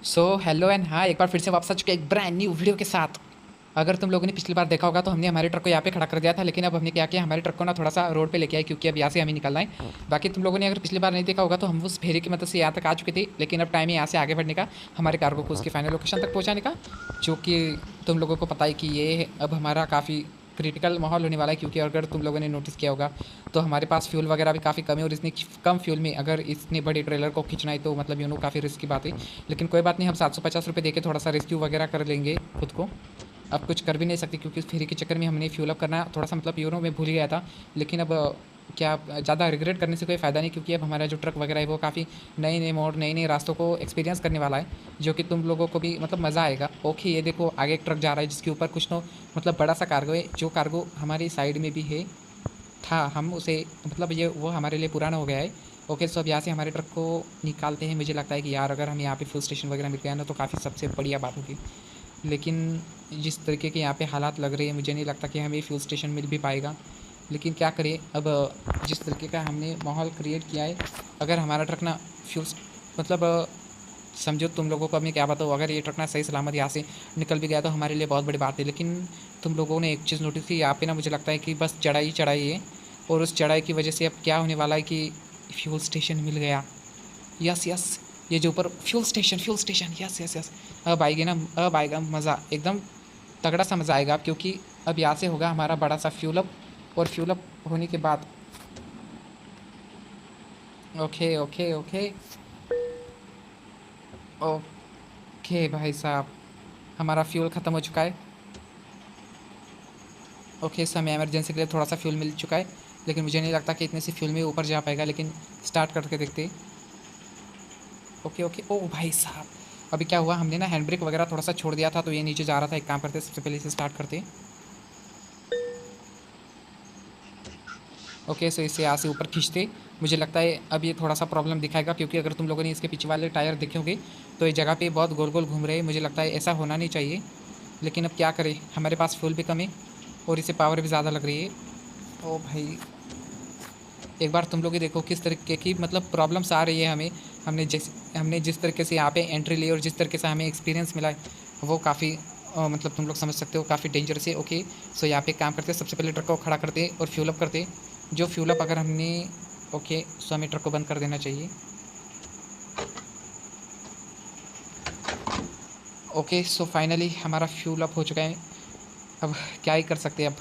So hello and हाँ, एक बार फिर से वापस आ चुके हैं एक ब्रांड न्यू वीडियो के साथ। अगर तुम लोगों ने पिछली बार देखा होगा तो हमने हमारे ट्रक को यहाँ पे खड़ा कर दिया था, लेकिन अब हमने क्या किया, हमारे ट्रक को ना थोड़ा सा रोड पे लेके आए क्योंकि अब यहाँ से हमें निकलना है। बाकी तुम लोगों ने अगर पिछली बार नहीं देखा होगा तो हम उस फेरी की मदद से यहाँ तक आ चुके थे, लेकिन अब टाइम है यहाँ से आगे बढ़ने का, हमारे कार्गो को उसकी फाइनल लोकेशन तक पहुँचाने का। जो कि तुम लोगों को पता है कि ये अब हमारा काफ़ी क्रिटिकल माहौल होने वाला है, क्योंकि अगर तुम लोगों ने नोटिस किया होगा तो हमारे पास फ्यूल वगैरह भी काफ़ी कम है, और इतनी कम फ्यूल में अगर इतनी बड़ी ट्रेलर को खींचना है तो मतलब काफ़ी रिस्क की बात है। लेकिन कोई बात नहीं, हम 750 रुपये दे के थोड़ा सा रेस्क्यू वगैरह कर लेंगे खुद को। अब कुछ कर भी नहीं सकते क्योंकि उस फेरी के चक्कर में हमने फ्यूल अप करना थोड़ा सा मतलब में भूल गया था। लेकिन अब क्या ज़्यादा रिग्रेट करने से कोई फ़ायदा नहीं, क्योंकि अब हमारा जो ट्रक वगैरह है वो काफ़ी नए नए मोड़ नए नए रास्तों को एक्सपीरियंस करने वाला है, जो कि तुम लोगों को भी मतलब मज़ा आएगा। ओके, ये देखो आगे एक ट्रक जा रहा है जिसके ऊपर कुछ तो मतलब बड़ा सा कार्गो है, जो कार्गो हमारी साइड में भी है था, हम उसे मतलब ये वो हमारे लिए पुराना हो गया है। ओके, सो अब यहाँ से हमारे ट्रक को निकालते हैं। मुझे लगता है कि यार अगर हम यहाँ पे फुल स्टेशन वगैरह मिल गया ना तो काफ़ी सबसे बढ़िया बात होगी। लेकिन जिस तरीके के यहाँ पे हालात लग रहे हैं, मुझे नहीं लगता कि हमें फ्यूल स्टेशन मिल भी पाएगा। लेकिन क्या करें, अब जिस तरीके का हमने माहौल क्रिएट किया है, अगर हमारा ट्रक ना फ्यूल मतलब समझो तुम लोगों को अब मैं क्या बताऊँ, अगर ये ट्रक ना सही सलामत यहाँ से निकल भी गया तो हमारे लिए बहुत बड़ी बात है। लेकिन तुम लोगों ने एक चीज़ नोटिस की यहाँ पे ना, मुझे लगता है कि बस चढ़ाई चढ़ाई है, और उस चढ़ाई की वजह से अब क्या होने वाला है कि फ्यूल स्टेशन मिल गया। यस यस, ये जो ऊपर fuel station, yes yes yes. अब आएगी ना, अब आएगा मज़ा, एकदम तगड़ा सा मज़ा आएगा, क्योंकि अब यहाँ से होगा हमारा बड़ा सा फ्यूल अप। और फ्यूल अप होने के बाद ओके ओके ओके ओके भाई साहब, हमारा फ्यूल ख़त्म हो चुका है। ओके, इस समय इमरजेंसी के लिए थोड़ा सा फ्यूल मिल चुका है, लेकिन मुझे नहीं लगता कि इतने से फ्यूल में ऊपर जा पाएगा, लेकिन स्टार्ट करके देखते हैं। ओके ओके, ओ भाई साहब, अभी क्या हुआ, हमने ना हैंड ब्रेक वगैरह थोड़ा सा छोड़ दिया था तो ये नीचे जा रहा था। एक काम करते, सबसे पहले इसे स्टार्ट करते। ओके, सो इसे यहाँ से ऊपर खींचते। मुझे लगता है अब ये थोड़ा सा प्रॉब्लम दिखाएगा, क्योंकि अगर तुम लोगों ने इसके पीछे वाले टायर देखे होंगे तो ये जगह पे बहुत गोल गोल घूम रहे हैं। मुझे लगता है ऐसा होना नहीं चाहिए, लेकिन अब क्या करें, हमारे पास फ्यूल भी कम है और इसे पावर भी ज़्यादा लग रही है। ओ भाई, एक बार तुम लोग ही देखो किस तरीके की मतलब प्रॉब्लम्स आ रही है हमें। हमने जिस तरीके से यहाँ पे एंट्री ली और जिस तरीके से हमें एक्सपीरियंस मिला है वो काफ़ी मतलब तुम लोग समझ सकते हो काफ़ी डेंजरस है। ओके, सो यहाँ पे काम करते हैं, सबसे पहले ट्रक को खड़ा करते और फ्यूल अप करते। जो फ्यूल अप अगर हमने ओके, सो हमें ट्रक को बंद कर देना चाहिए। ओके, सो फाइनली हमारा फ्यूल अप हो चुका है। अब क्या ही कर सकते हैं, अब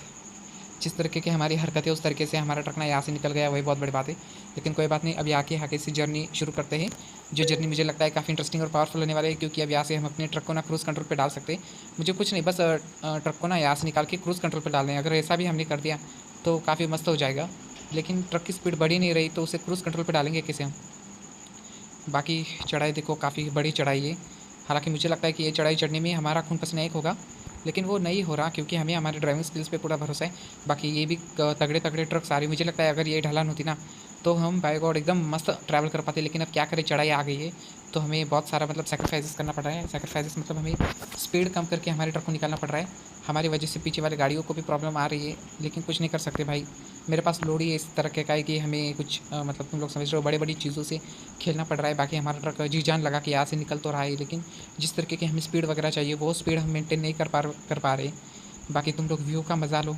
जिस तरीके की हमारी हरकत है उस तरीके से हमारा ट्रक ना यहाँ से निकल गया, वही बहुत बड़ी बात है। लेकिन कोई बात नहीं, अब यहाँ के आगे से जर्नी शुरू करते हैं। जो जर्नी मुझे लगता है काफ़ी इंटरेस्टिंग और पावरफुल होने वाली है, क्योंकि अब यहाँ से हम अपने ट्रक को ना क्रूज़ कंट्रोल पे डाल सकते हैं। मुझे कुछ नहीं, बस ट्रक को ना यहाँ से निकाल के क्रूज़ कंट्रोल पे डाल दें। अगर ऐसा भी हमने कर दिया तो काफ़ी मस्त हो जाएगा। लेकिन ट्रक की स्पीड बढ़ी नहीं रही तो उसे क्रूज़ कंट्रोल पर डालेंगे कैसे हम। बाकी चढ़ाई देखो, काफ़ी बड़ी चढ़ाई है। हालांकि मुझे लगता है कि ये चढ़ाई चढ़ने में हमारा खून पसीना एक होगा, लेकिन वो नहीं हो रहा क्योंकि हमें हमारे ड्राइविंग स्किल्स पे पूरा भरोसा है। बाकी ये भी तगड़े तगड़े ट्रक सारे, मुझे लगता है अगर ये ढलान होती ना तो हम बाय गॉड एकदम मस्त ट्रैवल कर पाते। लेकिन अब क्या करें, चढ़ाई आ गई है तो हमें बहुत सारा मतलब सेक्रीफाइसेस करना पड़ रहा है। सेक्रीफाइसेस मतलब हमें स्पीड कम करके हमारे ट्रक को निकालना पड़ रहा है। हमारी वजह से पीछे वाले गाड़ियों को भी प्रॉब्लम आ रही है, लेकिन कुछ नहीं कर सकते भाई। मेरे पास लोड ही इस तरह का है कि हमें कुछ मतलब तुम लोग समझ रहे हो, बड़ी बड़ी चीज़ों से खेलना पड़ रहा है। बाकी हमारा ट्रक जी जान लगा कि यहाँ से निकल तो रहा है, लेकिन जिस तरीके की हमें स्पीड वगैरह चाहिए वो स्पीड हम मेंटेन नहीं कर पा रहे। बाकी तुम लोग व्यू का मज़ा लो।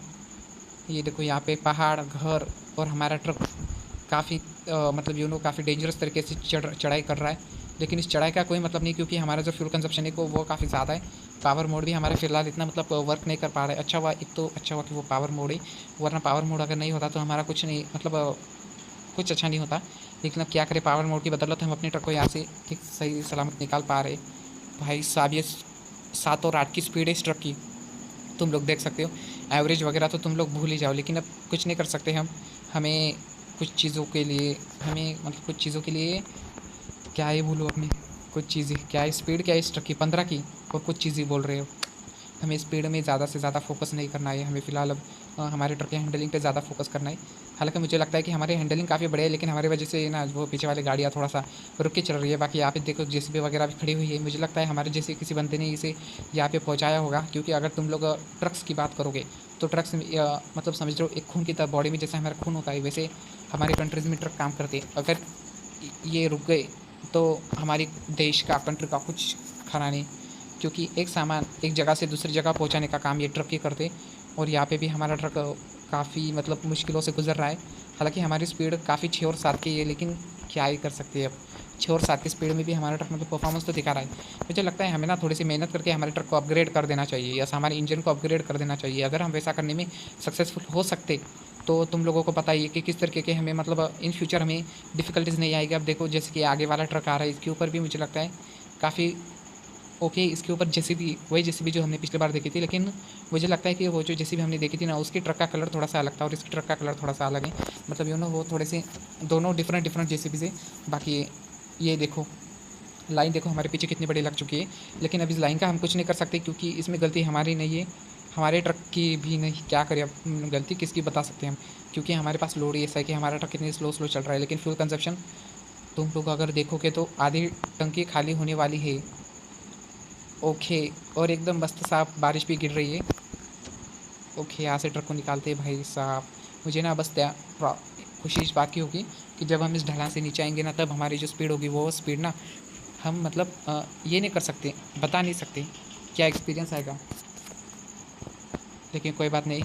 ये देखो यहाँ पे पहाड़, घर और हमारा ट्रक काफ़ी मतलब काफ़ी डेंजरस तरीके से चढ़ाई कर रहा है। लेकिन इस चढ़ाई का कोई मतलब नहीं, क्योंकि हमारा जो फ्यूल कंजप्शन है वो काफ़ी ज़्यादा है। पावर मोड भी हमारा फ़िलहाल इतना मतलब वर्क नहीं कर पा रहा है। अच्छा हुआ, एक तो अच्छा हुआ कि वो पावर मोड है, वरना पावर मोड अगर नहीं होता तो हमारा कुछ नहीं मतलब कुछ अच्छा नहीं होता। लेकिन अब क्या करें, पावर मोड की बदौलत हम अपने ट्रक को यहाँ से ठीक सही सलामत निकाल पा रहे। भाई साहब, ये 7 और 8 की स्पीड है इस ट्रक की, तुम लोग देख सकते हो। एवरेज वगैरह तो तुम लोग भूल ही जाओ, लेकिन अब कुछ नहीं कर सकते हम। हमें कुछ चीज़ों के लिए हमें मतलब कुछ चीज़ों के लिए क्या ही बोलूँ अपनी, कुछ चीज़ें क्या है, स्पीड क्या है इस ट्रक की 15 की, और कुछ चीज़ें बोल रहे हो। हमें स्पीड में ज़्यादा से ज़्यादा फोकस नहीं करना है, हमें फ़िलहाल अब हमारे ट्रक के हैंडलिंग पे ज़्यादा फोकस करना है। हालांकि मुझे लगता है कि हमारी हैंडलिंग काफ़ी बढ़िया है, लेकिन हमारी वजह से ना वो पीछे वाली गाड़ियाँ थोड़ा सा रुक के चल रही है। बाकी यहाँ पे देखो जेसीबी वगैरह भी खड़ी हुई है, मुझे लगता है हमारे जैसे किसी बंदे ने इसे यहाँ पे पहुँचाया होगा। क्योंकि अगर तुम लोग ट्रक्स की बात करोगे तो ट्रक्स मतलब समझ लो एक खून की तरह, बॉडी में जैसे हमारा खून होता है वैसे हमारे कंट्रीज़ में ट्रक काम करते हैं। अगर ये रुक गए तो हमारी देश का, कंट्री का कुछ खरा नहीं, क्योंकि एक सामान एक जगह से दूसरी जगह पहुंचाने का काम ये ट्रक ही करते। और यहाँ पे भी हमारा ट्रक काफ़ी मतलब मुश्किलों से गुजर रहा है। हालांकि हमारी स्पीड काफ़ी 6 और 7 की है, लेकिन क्या ही कर सकते हैं अब। 6 और 7 की स्पीड में भी हमारा ट्रक मतलब परफॉर्मेंस तो दिखा रहा है। मुझे लगता है हमें ना थोड़ी सी मेहनत करके हमारे ट्रक को अपग्रेड कर देना चाहिए, या हमारे इंजन को अपग्रेड कर देना चाहिए। अगर हम वैसा करने में सक्सेसफुल हो सकते तो तुम लोगों को पता ही है कि किस तरीके के हमें मतलब इन फ्यूचर हमें डिफ़िकल्टीज़ नहीं आएगी। अब देखो जैसे कि आगे वाला ट्रक आ रहा है, इसके ऊपर भी मुझे लगता है काफ़ी ओके, इसके ऊपर जेसीबी, वही जेसीबी जो हमने पिछली बार देखी थी, लेकिन मुझे लगता है कि वो जो जेसीबी हमने देखी थी ना, उसकी ट्रक का कलर थोड़ा सा अलग था और इसकी ट्रक का कलर थोड़ा सा अलग है। मतलब वो थोड़े से दोनों डिफरेंट जेसीबी से। बाकी ये देखो लाइन, देखो हमारे पीछे कितनी बड़ी लग चुकी है, लेकिन अब इस लाइन का हम कुछ नहीं कर सकते क्योंकि इसमें गलती हमारी नहीं है, हमारे ट्रक की भी नहीं। क्या करें अब, गलती किसकी बता सकते हैं हम, क्योंकि हमारे पास लोड ही ऐसा है कि हमारा ट्रक कितनी स्लो चल रहा है। लेकिन फ्यूल कंजप्शन तुम लोग अगर देखोगे तो आधी टंकी खाली होने वाली है। ओके, और एकदम मस्त साफ बारिश भी गिर रही है। ओके, यहाँ से ट्रक को निकालते हैं भाई साहब। मुझे ना बस खुशी इस बात की होगी कि जब हम इस ढलान से नीचे आएंगे ना, तब हमारी जो स्पीड होगी वो स्पीड ना हम मतलब ये नहीं कर सकते, बता नहीं सकते क्या एक्सपीरियंस आएगा। लेकिन कोई बात नहीं,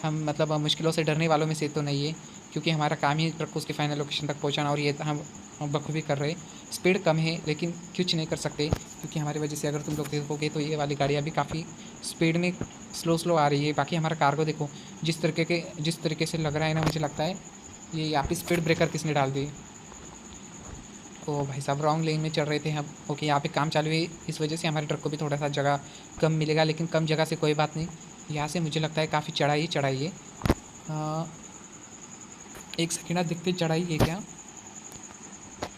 हम मतलब मुश्किलों से डरने वालों में से तो नहीं है, क्योंकि हमारा काम ही ट्रक को उसके फाइनल लोकेशन तक पहुंचाना, और ये हम बखूबी कर रहे हैं। स्पीड कम है लेकिन कुछ नहीं कर सकते, क्योंकि हमारी वजह से अगर तुम लोग देखोगे तो ये वाली गाड़ियाँ भी काफ़ी स्पीड में स्लो आ रही है। बाकी हमारा कार्गो देखो जिस तरीके से लग रहा है ना, मुझे लगता है ये यहाँ पे स्पीड ब्रेकर किसने डाल दी। ओ भाई साहब, रॉन्ग लेन में चल रहे थे हम। ओके, यहाँ पे काम चालू है, इस वजह से हमारे ट्रक को भी थोड़ा सा जगह कम मिलेगा, लेकिन कम जगह से कोई बात नहीं। यहाँ से मुझे लगता है काफ़ी चढ़ाई है। एक सेकेंड, दिखते चढ़ाई है क्या?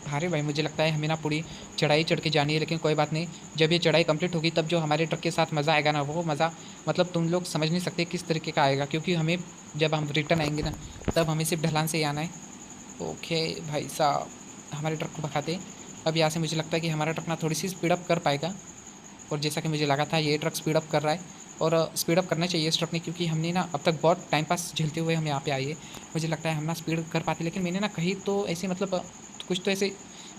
अरे भाई, मुझे लगता है हमें ना पूरी चढ़ाई चढ़ के जानी है, लेकिन कोई बात नहीं। जब ये चढ़ाई कंप्लीट होगी तब जो हमारे ट्रक के साथ मज़ा आएगा ना, वो मज़ा मतलब तुम लोग समझ नहीं सकते किस तरीके का आएगा, क्योंकि हमें जब हम रिटर्न आएंगे ना, तब हमें सिर्फ ढलान से ही आना है। ओके भाई साहब, हमारे ट्रक को भगाते। अब यहाँ से मुझे लगता है कि हमारा ट्रक ना थोड़ी सी स्पीड अप कर पाएगा, और जैसा कि मुझे लगा था ये ट्रक स्पीड अप कर रहा है। और स्पीड अप करना चाहिए इस ट्रक ने, क्योंकि हमने ना अब तक बहुत टाइम पास झेलते हुए हम यहाँ पे आए हैं। मुझे लगता है हम ना स्पीड कर पाते, लेकिन मैंने ना कहीं तो ऐसे मतलब कुछ तो ऐसे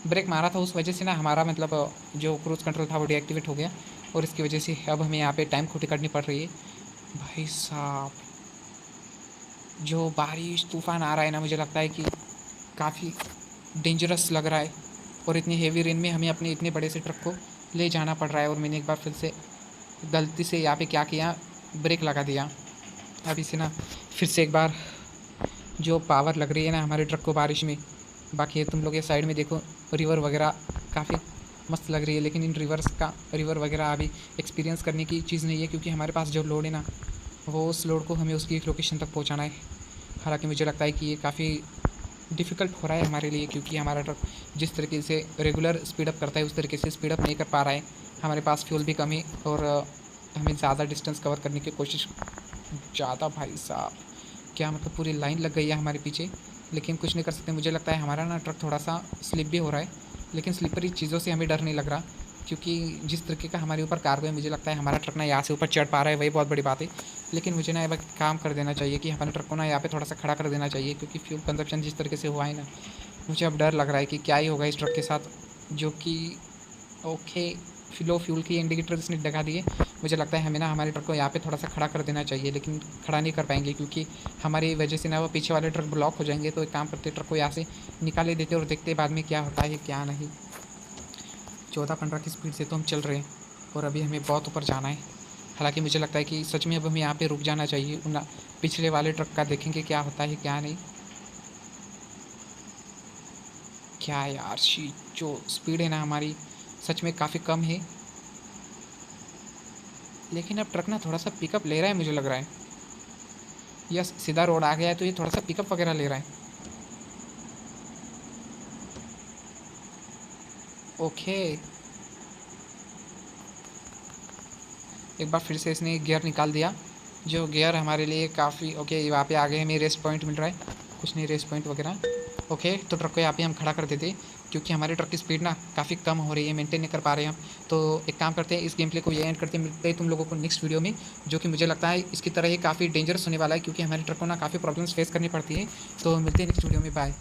ब्रेक मारा था, उस वजह से ना हमारा मतलब जो क्रूज़ कंट्रोल था वो डीएक्टिवेट हो गया, और इसकी वजह से अब हमें यहाँ पे टाइम खोटी करनी पड़ रही है। भाई साहब, जो बारिश तूफ़ान आ रहा है ना, मुझे लगता है कि काफ़ी डेंजरस लग रहा है, और इतनी हेवी रेन में हमें अपने इतने बड़े से ट्रक को ले जाना पड़ रहा है। और मैंने एक बार फिर से गलती से यहाँ पे क्या किया, ब्रेक लगा दिया। अब इसे ना फिर से एक बार जो पावर लग रही है ना हमारे ट्रक को बारिश में। बाकी तुम लोग ये साइड में देखो, रिवर वगैरह काफ़ी मस्त लग रही है, लेकिन इन रिवर वगैरह अभी एक्सपीरियंस करने की चीज़ नहीं है, क्योंकि हमारे पास जो लोड है ना, वो उस लोड को हमें उसकी लोकेशन तक पहुँचाना है। हालाँकि मुझे लगता है कि ये काफ़ी डिफ़िकल्ट हो रहा है हमारे लिए, क्योंकि हमारा ट्रक जिस तरीके से रेगुलर स्पीडअप करता है उस तरीके से स्पीडअप नहीं कर पा रहा है। हमारे पास फ्यूल भी कम है, और हमें ज़्यादा डिस्टेंस कवर करने की कोशिश ज़्यादा। भाई साहब, क्या मतलब पूरी लाइन लग गई है हमारे पीछे, लेकिन कुछ नहीं कर सकते। मुझे लगता है हमारा ना ट्रक थोड़ा सा स्लिप भी हो रहा है, लेकिन स्लिपरी चीज़ों से हमें डर नहीं लग रहा, क्योंकि जिस तरीके का हमारे ऊपर कार्गो है, मुझे लगता है हमारा ट्रक ना यहाँ से ऊपर चढ़ पा रहा है, वही बहुत बड़ी बात है। लेकिन मुझे ना एक काम कर देना चाहिए कि हमारे ट्रक को ना यहाँ पे थोड़ा सा खड़ा कर देना चाहिए, क्योंकि फ्यूल कंजप्शन जिस तरीके से हुआ है ना, मुझे अब डर लग रहा है कि क्या ही होगा इस ट्रक के साथ। जो कि ओके, फ्यूल की इंडिकेटर इसने दिखा दिए। मुझे लगता है हमें ना हमारे ट्रक को यहाँ पे थोड़ा सा खड़ा कर देना चाहिए, लेकिन खड़ा नहीं कर पाएंगे, क्योंकि हमारी वजह से ना वो पीछे वाले ट्रक ब्लॉक हो जाएंगे। तो एक काम करते, ट्रक को यहाँ से निकाले देते और देखते बाद में क्या होता है क्या नहीं। 14-15 की स्पीड से तो हम चल रहे हैं, और अभी हमें बहुत ऊपर जाना है। हालांकि मुझे लगता है कि सच में अब हमें यहाँ पे रुक जाना चाहिए, ना पिछले वाले ट्रक का देखेंगे क्या होता है क्या नहीं। क्या यार, जो स्पीड है ना हमारी सच में काफ़ी कम है, लेकिन अब ट्रक ना थोड़ा सा पिकअप ले रहा है मुझे लग रहा है। या सीधा रोड आ गया है तो ये थोड़ा सा पिकअप वगैरह ले रहा है। ओके, एक बार फिर से इसने गियर निकाल दिया, जो गियर हमारे लिए काफ़ी ओके। यहाँ पे आगे हमें रेस्ट पॉइंट मिल रहा है, कुछ नहीं रेस्ट पॉइंट वगैरह। ओके, तो ट्रक को यहाँ पे हम खड़ा कर देते, क्योंकि हमारे ट्रक की स्पीड ना काफ़ी कम हो रही है, मेंटेन नहीं कर पा रहे हैं हम। तो एक काम करते हैं, इस गेम प्ले को ये एंड करते, मिलते हैं तुम लोगों को नेक्स्ट वीडियो में, जो कि मुझे लगता है इसकी तरह ही काफ़ी डेंजरस होने वाला है, क्योंकि हमारे ट्रक को ना काफ़ी प्रॉब्लम्स फेस करनी पड़ती है। तो मिलते हैं नेक्स्ट वीडियो में, बाय।